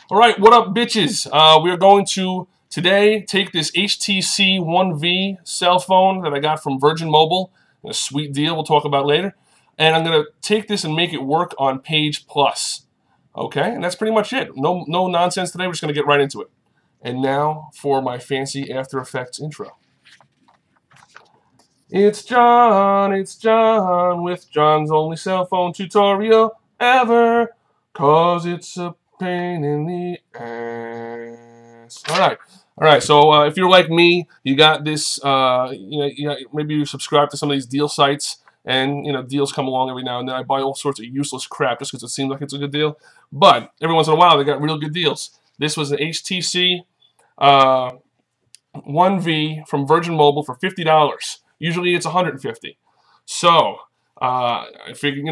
All right, what up, bitches? We're going to today take this HTC 1V cell phone that I got from Virgin Mobile, a sweet deal we'll talk about later, and I'm going to take this and make it work on Page Plus. Okay, and that's pretty much it. No nonsense today. We're just going to get right into it. And now for my fancy After Effects intro. It's John with John's only cell phone tutorial ever, 'cause it's a pain in the ass. All right. So if you're like me, you got this. Maybe you subscribe to some of these deal sites, and deals come along every now and then. I buy all sorts of useless crap just because it seems like it's a good deal. But every once in a while, they got real good deals. This was an HTC 1V from Virgin Mobile for $50. Usually it's $150. So I figured,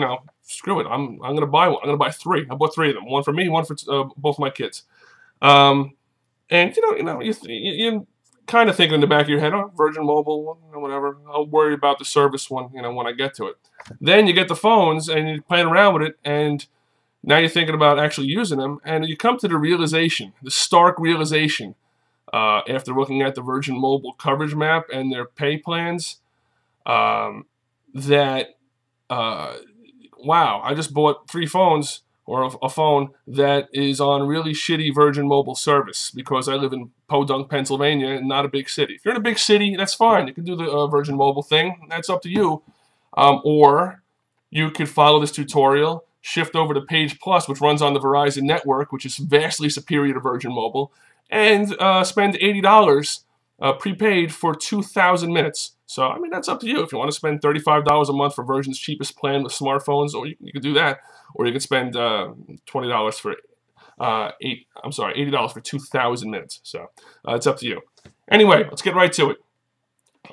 screw it. I'm gonna buy one. I'm gonna buy three. I bought three of them. One for me, one for both my kids. And you kind of thinking in the back of your head, oh, Virgin Mobile, whatever. I'll worry about the service when I get to it. Then you get the phones and you're playing around with it, and now you're thinking about actually using them, and you come to the realization, the stark realization, after looking at the Virgin Mobile coverage map and their pay plans, that wow, I just bought three phones, or a phone that is on really shitty Virgin Mobile service, because I live in Podunk, Pennsylvania, and not a big city. If you're in a big city, that's fine. You can do the Virgin Mobile thing. That's up to you. Or you could follow this tutorial, shift over to Page Plus, which runs on the Verizon network, which is vastly superior to Virgin Mobile, and spend $80 prepaid for 2,000 minutes. So, I mean, that's up to you. If you want to spend $35 a month for Virgin's cheapest plan with smartphones, or you can do that, or you can spend $20 for $80 for 2,000 minutes. So, it's up to you. Anyway, let's get right to it.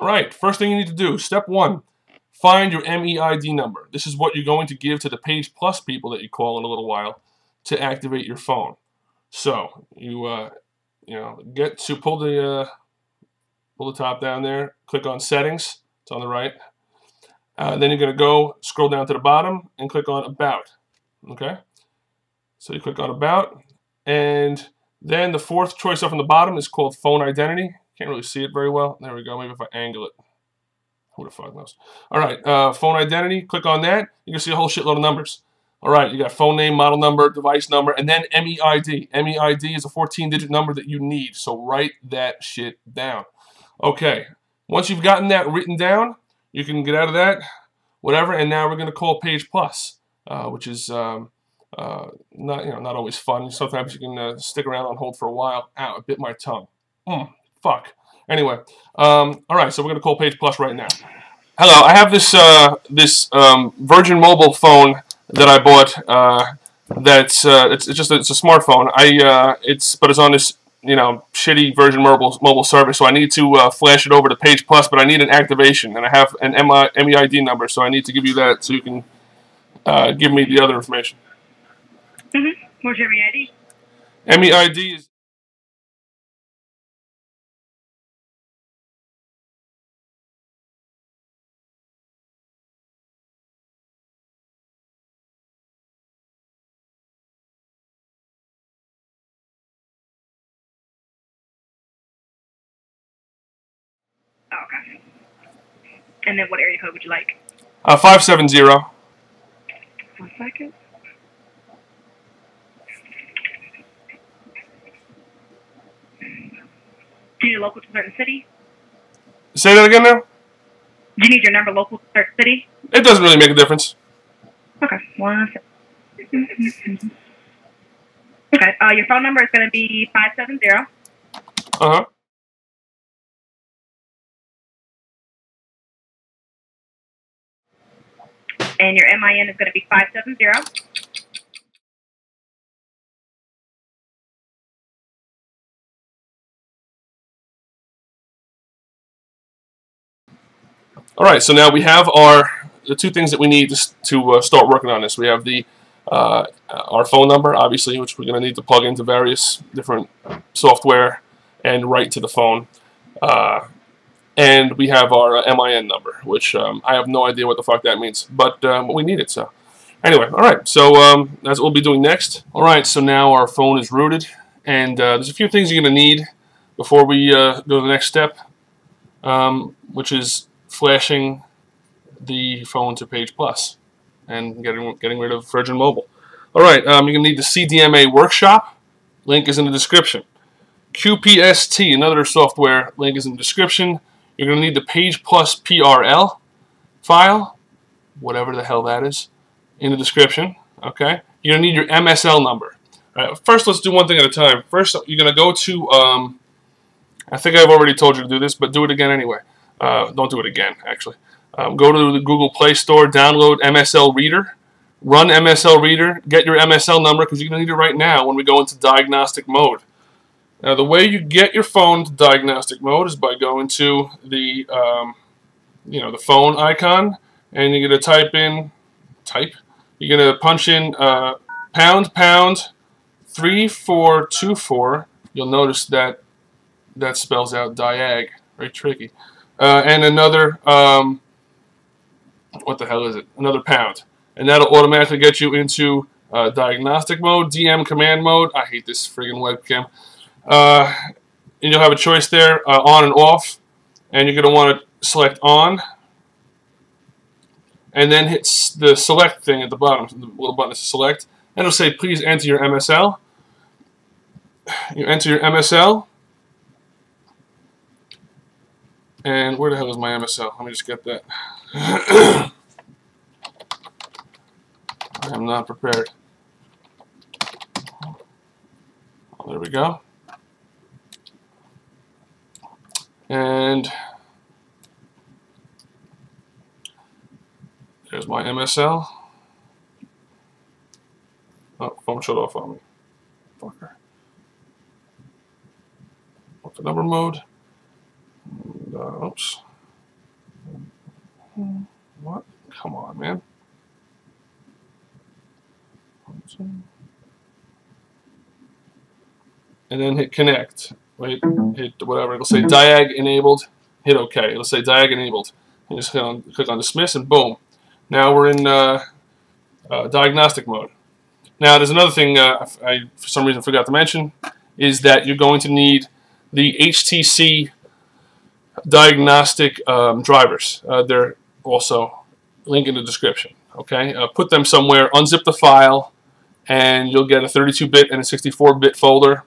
All right, first thing you need to do, step one, find your MEID number. This is what you're going to give to the Page Plus people that you call in a little while to activate your phone. So, you get to pull the top down there, click on Settings. It's on the right. Then you're going to scroll down to the bottom and click on About. Okay? So you click on About, and then the fourth choice up on the bottom is called Phone Identity. Can't really see it very well. There we go. Maybe if I angle it. Who the fuck knows? All right, Phone Identity. Click on that. You can see a whole shitload of numbers. All right, you got phone name, model number, device number, and then MEID. MEID is a 14-digit number that you need, so write that shit down. Okay, once you've gotten that written down, you can get out of that, whatever, and now we're going to call Page Plus, which is not always fun. Sometimes you can stick around on hold for a while. Ow, I bit my tongue. Fuck. Anyway, all right, so we're going to call Page Plus right now. Hello, I have this Virgin Mobile phone that I bought. It's a smartphone. But it's on this shitty Virgin Mobile service, so I need to flash it over to Page Plus, but I need an activation, and I have an MEID number, so I need to give you that so you can give me the other information. What's your MEID? MEID is... Oh, okay. And then what area code would you like? 570. 1 second. Do you need local to a certain city? Say that again now? Do you need your number local to a certain city? It doesn't really make a difference. Okay, 1 second. Okay, your phone number is going to be 570. Uh-huh. And your MIN is going to be 570. All right, so now we have the two things that we need to start working on this. We have our phone number, obviously, which we're going to need to plug into various different software and write to the phone. And we have our MIN number, which I have no idea what the fuck that means, but we need it. So Anyway, all right, so that's what we'll be doing next. All right, so now our phone is rooted, and there's a few things you're going to need before we go to the next step, which is flashing the phone to Page Plus and getting rid of Virgin Mobile. All right, you're going to need the CDMA workshop. Link is in the description. QPST, another software, link is in the description. You're going to need the Page Plus PRL file, whatever the hell that is, in the description. Okay, you're going to need your MSL number. All right, first, let's do one thing at a time. First, you're going to go to, I think I've already told you to do this, but do it again anyway. Don't do it again, actually. Go to the Google Play Store, download MSL Reader, run MSL Reader, get your MSL number, because you're going to need it right now when we go into diagnostic mode. Now, the way you get your phone to diagnostic mode is by going to the, the phone icon, and you're going to you're going to punch in ## 3424. You'll notice that spells out diag, very tricky. And another, what the hell is it? Another pound. And that'll automatically get you into diagnostic mode, DM command mode. I hate this friggin' webcam. And you'll have a choice there, on and off. And you're going to want to select on. And then hit the select thing at the bottom. The little button is to select. And it'll say, please enter your MSL. You enter your MSL. And where the hell is my MSL? Let me just get that. I am not prepared. Oh, there we go. And there's my MSL. Oh, phone shut off on me. Fucker. What's the number mode? Oops. What? Come on, man. And then hit connect. Wait, hit whatever. It'll say diag enabled. Hit OK. It'll say diag enabled. And just click on dismiss, and boom. Now we're in diagnostic mode. Now there's another thing I for some reason forgot to mention, is that you're going to need the HTC Diagnostic Drivers. They're also link in the description. Okay, put them somewhere, unzip the file, and you'll get a 32-bit and a 64-bit folder.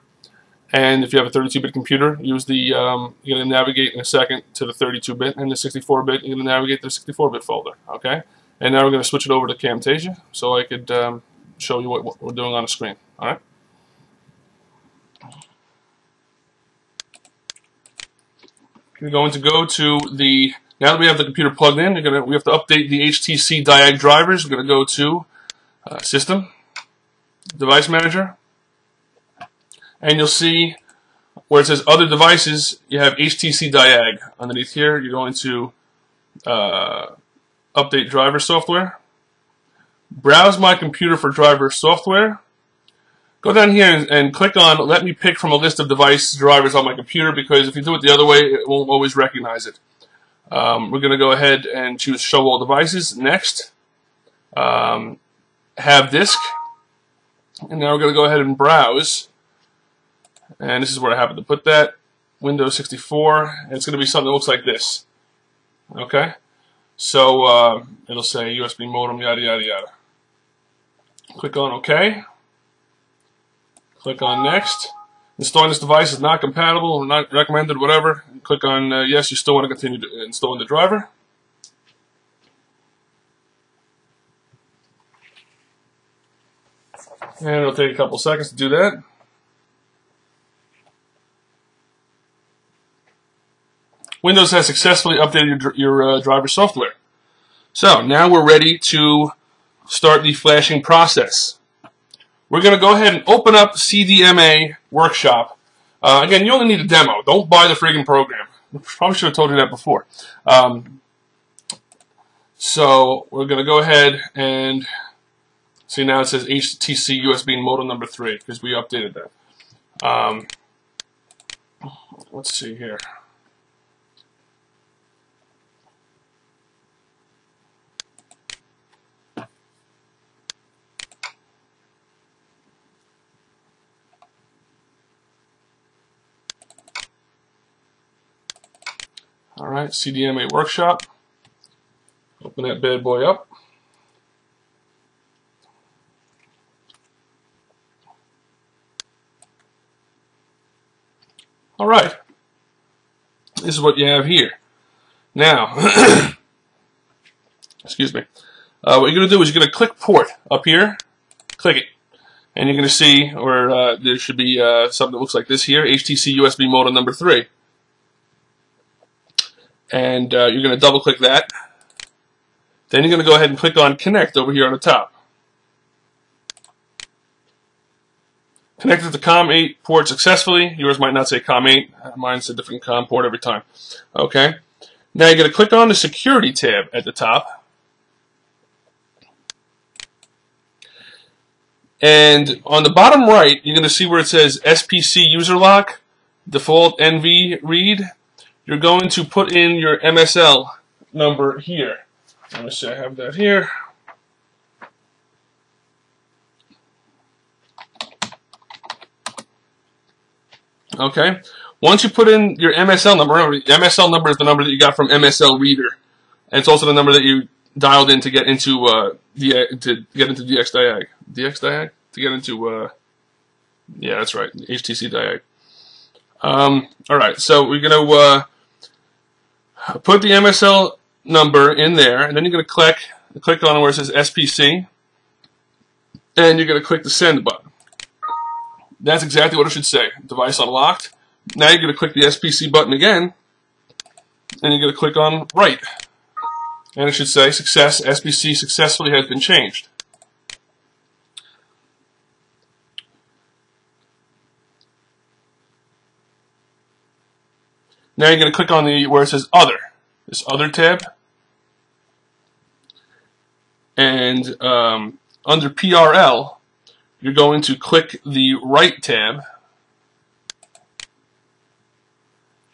And if you have a 32-bit computer, use the you're going to navigate in a second to the 32-bit, and the 64-bit you're going to navigate to the 64-bit folder. Okay, and now we're going to switch it over to Camtasia so I could show you what we're doing on the screen. All right. You're going to go to the, now that we have the computer plugged in, we have to update the HTC Diag drivers. We're going to go to System, Device Manager, and you'll see where it says Other Devices, you have HTC Diag. Underneath here, you're going to Update Driver Software. Browse my computer for driver software. Go down here and click on Let me pick from a list of device drivers on my computer, because if you do it the other way, it won't always recognize it. We're going to go ahead and choose Show All Devices. Next. Have Disk. And now we're going to go ahead and browse. And this is where I happen to put that. Windows 64. And it's going to be something that looks like this. Okay? So it'll say USB modem, yada, yada, yada. Click on OK. Click on Next. Installing this device is not compatible or not recommended, whatever. And click on Yes, you still want to continue installing the driver. And it'll take a couple seconds to do that. Windows has successfully updated your driver software. So now we're ready to start the flashing process. We're going to go ahead and open up CDMA Workshop. Again, you only need a demo. Don't buy the friggin' program. Probably should have told you that before. So we're going to go ahead and see, now it says HTC USB modem number 3 because we updated that. Let's see here. All right, CDMA workshop. Open that bad boy up. All right, this is what you have here. Now, excuse me. What you're going to do is you're going to click port up here, click it, and you're going to see where there should be something that looks like this here, HTC USB modem number 3. And you're going to double click that. Then you're going to go ahead and click on connect over here on the top. Connected to COM8 port successfully. Yours might not say COM8. Mine's a different COM port every time. Okay. Now you're going to click on the security tab at the top. And on the bottom right, you're going to see where it says SPC user lock, default NV read. You're going to put in your MSL number here. Let me see, I have that here. Okay. Once you put in your MSL number, remember, the MSL number is the number that you got from MSL Reader, and it's also the number that you dialed in to get into DXDiag. DXDiag? To get into yeah, that's right, HTC Diag. All right, so we're gonna put the MSL number in there, and then you're gonna click on where it says SPC, and you're gonna click the send button. That's exactly what it should say. Device unlocked. Now you're going to click the SPC button again, and you're going to click on write. And it should say success, SPC successfully has been changed. Now you're going to click on where it says other, this other tab. And under PRL, you're going to click the right tab,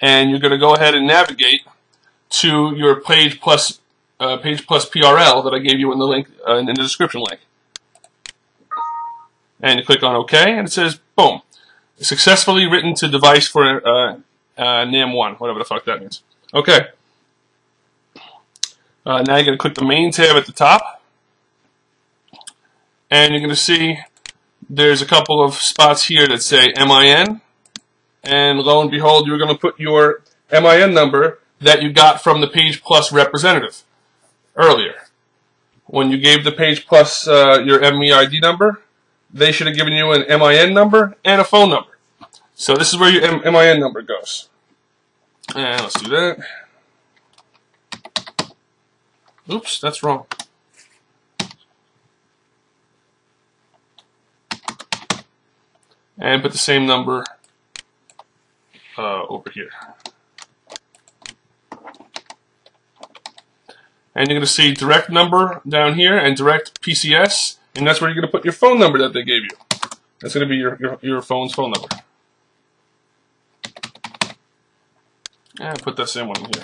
and you're going to go ahead and navigate to your page plus PRL that I gave you in the link in the description link. And you click on OK, and it says, boom, successfully written to device for NAM1, whatever the fuck that means. Okay. Now you're going to click the main tab at the top, and you're going to see there's a couple of spots here that say MIN, and lo and behold, you're going to put your MIN number that you got from the Page Plus representative earlier. When you gave the Page Plus your MEID number, they should have given you an MIN number and a phone number. So this is where your MIN number goes. And let's do that. Oops, that's wrong. And put the same number over here. And you're going to see direct number down here and direct PCS, and that's where you're going to put your phone number that they gave you. That's going to be your phone's phone number. And put that same one in here.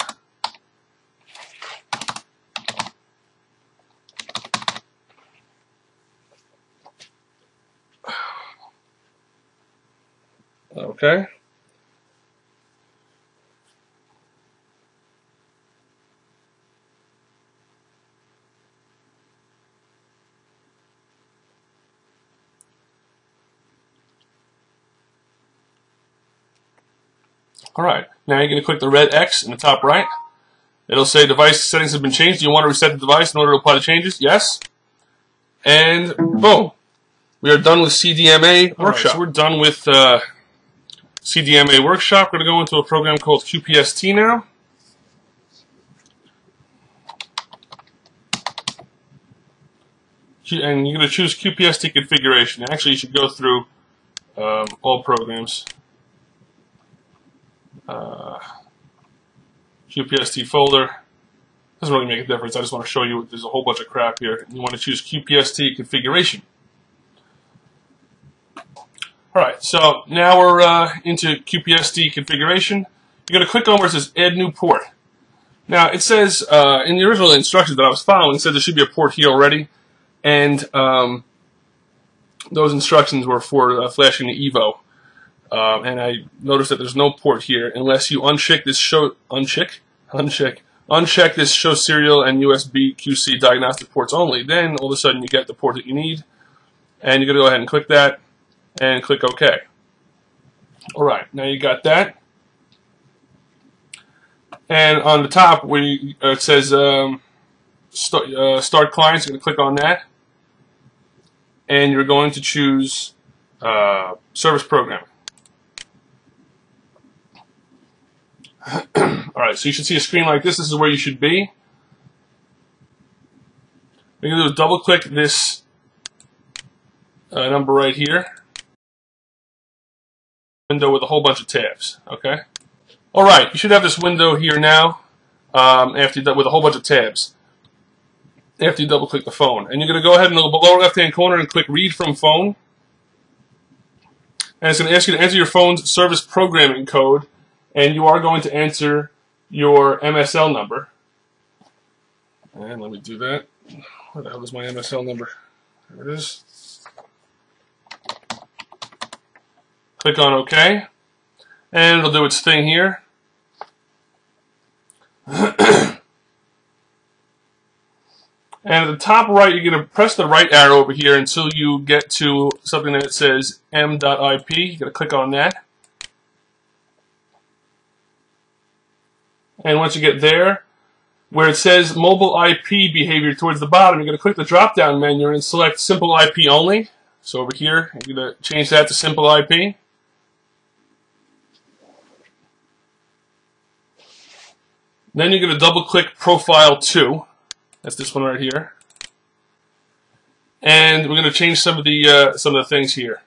Okay. All right. Now you're going to click the red X in the top right. It'll say device settings have been changed. Do you want to reset the device in order to apply the changes? Yes. And boom. We are done with CDMA workshop. Right, so we're done with CDMA workshop. We're going to go into a program called QPST now. And you're going to choose QPST configuration. Actually, you should go through all programs. QPST folder. Doesn't really make a difference. I just want to show you there's a whole bunch of crap here. You want to choose QPST configuration. Alright, so now we're into QPST configuration. You're going to click on where it says Add New Port. Now, it says, in the original instructions that I was following, it said there should be a port here already. And those instructions were for flashing the Evo. And I noticed that there's no port here unless you uncheck this show Uncheck this show serial and USB QC diagnostic ports only. Then all of a sudden you get the port that you need, and you're going to go ahead and click that and click OK. Alright, now you got that. And on the top where it says start clients, you're going to click on that. And you're going to choose service programming. Alright, so you should see a screen like this. This is where you should be. What you're going to do is double click this number right here. Window with a whole bunch of tabs. Okay. Alright, you should have this window here now after with a whole bunch of tabs. After you double click the phone. And you're going to go ahead in the lower left hand corner and click read from phone. And it's going to ask you to enter your phone's service programming code. And you are going to enter your MSL number. And let me do that. Where the hell is my MSL number? There it is. Click on OK. And it'll do its thing here. And at the top right, you're going to press the right arrow over here until you get to something that says m.ip. You're going to click on that. And once you get there, where it says mobile IP behavior towards the bottom, you're going to click the drop-down menu and select simple IP only. So over here, you're going to change that to simple IP. Then you're going to double-click Profile 2. That's this one right here. And we're going to change some of the things here.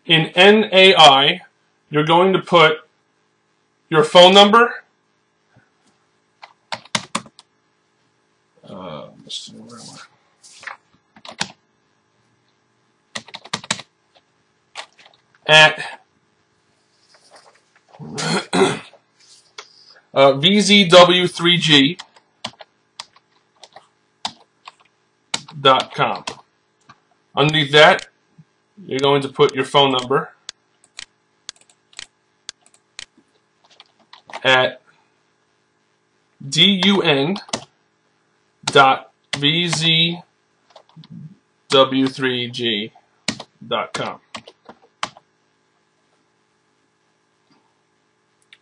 In NAI, you're going to put your phone number. Let's see, where am I? At VZW3G.com. Underneath that, you're going to put your phone number at DUN.VZW3G.com.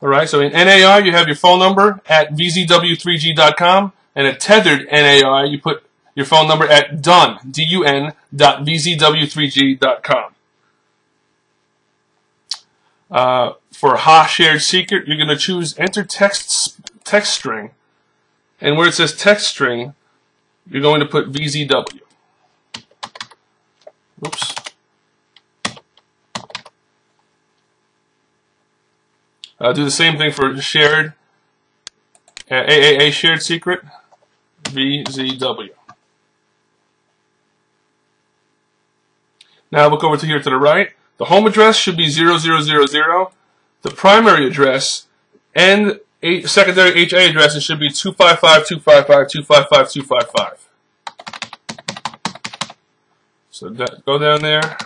Alright, so in NAI you have your phone number at VZW3G.com, and at tethered NAI you put your phone number at DUN.VZW3G.com. For HA shared secret, you're going to choose enter text string, and where it says text string, you're going to put VZW. Oops. Do the same thing for shared AAA shared secret, VZW. Now look over to here to the right. The home address should be 0000. The primary address and secondary HA addresses should be 255, 255, 255, 255. So go down there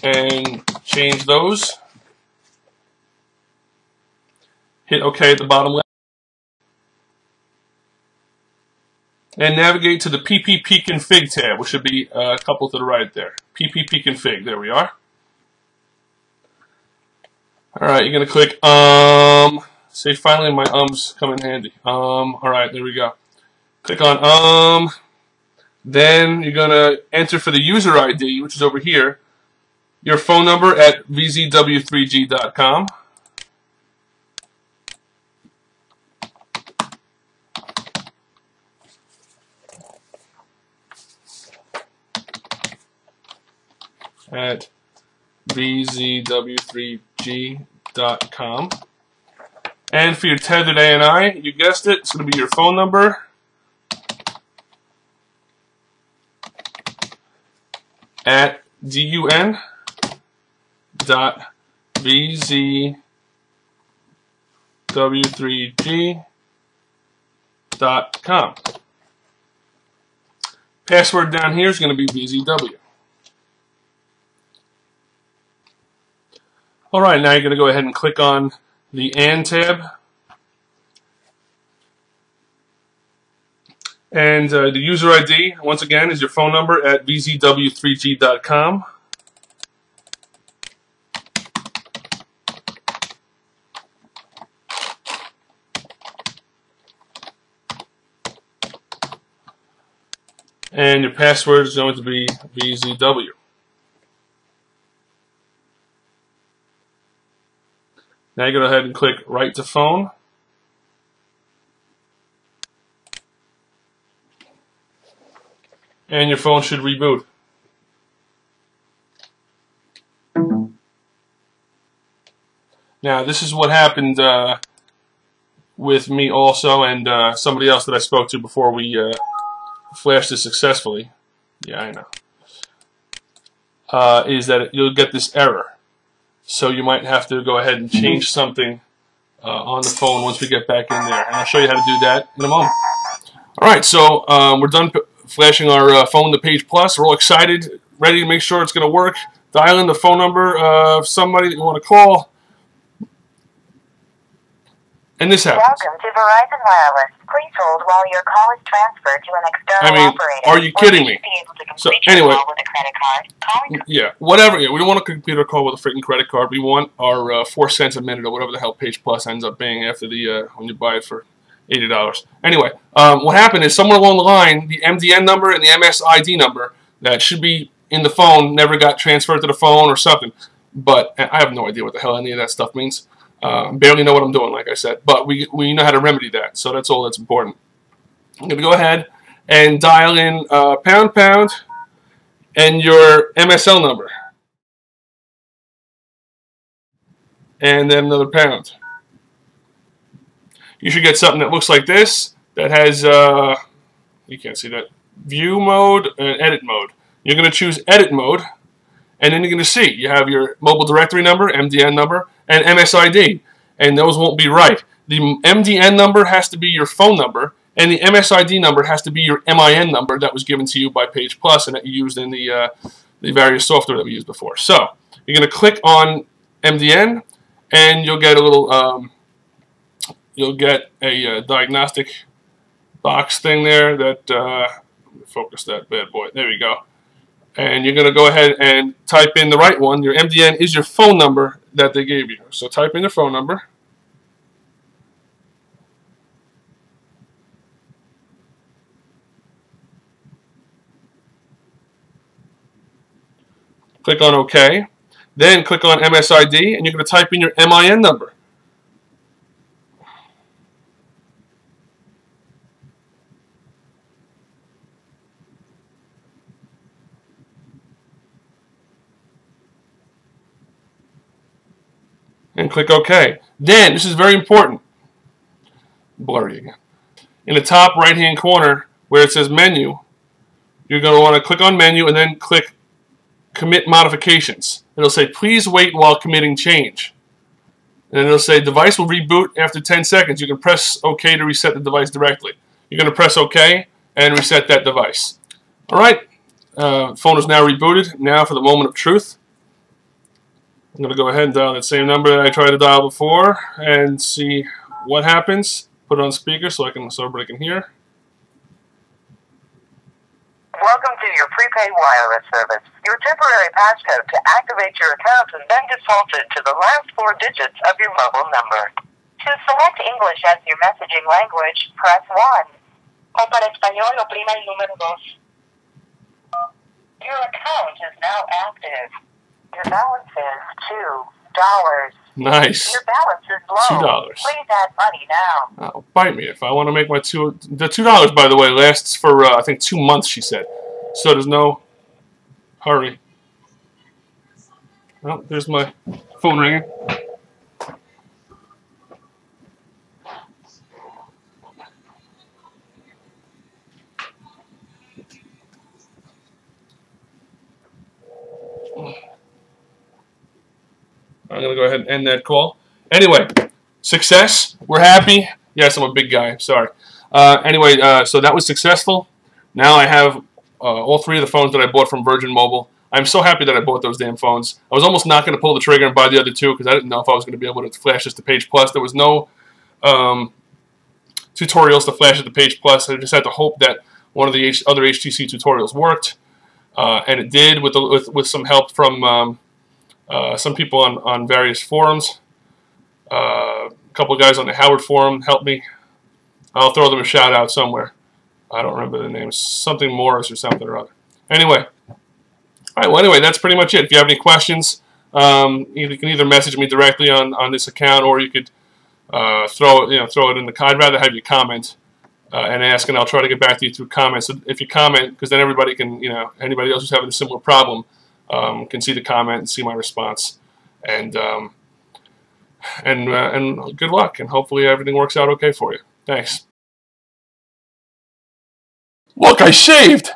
and change those. Hit OK at the bottom left. And navigate to the PPP config tab, which should be a couple to the right there. PPP config, there we are. Alright, you're going to click say finally my ums come in handy. Alright, there we go. Click on then you're going to enter for the user ID, which is over here, your phone number at VZW3G.com. At VZW3G.com. And for your tethered ANI, you guessed it, it's going to be your phone number at DUN.VZW3G.com. Password down here is going to be VZW. Alright, now you're going to go ahead and click on the AND tab. And the user ID, once again, is your phone number at vzw3g.com. And your password is going to be VZW. Now you go ahead and click Write to Phone. And your phone should reboot. Now this is what happened with me also and somebody else that I spoke to before we flashed this successfully. Yeah, I know. Is that you'll get this error. So you might have to go ahead and change something on the phone once we get back in there. And I'll show you how to do that in a moment. Alright, so we're done flashing our phone to Page Plus. We're all excited, ready to make sure it's going to work. Dial in the phone number of somebody that you want to call. And this happens. Welcome to Verizon Wireless. Please hold while your call is transferred to an external operator. Are you kidding me? So anyway, with a credit card. Yeah, whatever. Yeah, we don't want a computer call with a freaking credit card. We want our 4 cents a minute or whatever the hell Page Plus ends up being after the when you buy it for $80. Anyway, what happened is somewhere along the line, the MDN number and the MSID number that should be in the phone never got transferred to the phone or something. But I have no idea what the hell any of that stuff means. Barely know what I'm doing, like I said. But we know how to remedy that, so that's all that's important. I'm going to go ahead and dial in ## and your MSL number. And then another pound. You should get something that looks like this, that has, you can't see that, view mode and edit mode. You're going to choose edit mode, and then you're going to see you have your mobile directory number, MDN number, and MSID, and those won't be right. The MDN number has to be your phone number, and the MSID number has to be your MIN number that was given to you by Page Plus and that you used in the various software that we used before. So you're going to click on MDN, and you'll get a little, you'll get a diagnostic box thing there that, let me focus that bad boy. There we go. And you're going to go ahead and type in the right one. Your MDN is your phone number that they gave you. So type in your phone number. Click on OK. Then click on MSID, and you're going to type in your MIN number. And click OK. Then, this is very important. Blurry again. In the top right-hand corner, where it says Menu, you're going to want to click on Menu and then click Commit Modifications. It'll say, please wait while committing change. And then it'll say, device will reboot after 10 seconds. You can press OK to reset the device directly. You're going to press OK and reset that device. All right. Phone is now rebooted. Now for the moment of truth. I'm going to go ahead and dial that same number that I tried to dial before and see what happens. Put it on speaker so everybody can hear. Welcome to your prepaid wireless service. Your temporary passcode to activate your account has been defaulted to the last 4 digits of your mobile number. To select English as your messaging language, press 1. O para español, oprima el número 2. Your account is now active. Your balance is $2. Nice. Your balance is low. $2. Please add money now. Oh, bite me if I want to make my The $2, by the way, lasts for I think 2 months. She said, so there's no hurry. Well, there's my phone ringing. I'm going to go ahead and end that call. Anyway, success. We're happy. Yes, I'm a big guy. Sorry. Anyway, so that was successful. Now I have all 3 of the phones that I bought from Virgin Mobile. I'm so happy that I bought those damn phones. I was almost not going to pull the trigger and buy the other 2 because I didn't know if I was going to be able to flash this to Page Plus. There was no tutorials to flash at the Page Plus. I just had to hope that one of the other HTC tutorials worked, and it did with some help from some people on various forums. A couple of guys on the Howard forum helped me. I'll throw them a shout out somewhere. I don't remember the names. Something Morris or something or other. Anyway. Alright, well anyway, that's pretty much it. If you have any questions, you can either message me directly on this account, or you could throw it in the I'd rather have you comment and ask, and I'll try to get back to you through comments. So if you comment, because then everybody can, anybody else who's having a similar problem can see the comment and see my response. And good luck, and hopefully everything works out okay for you. Thanks. Look, I shaved!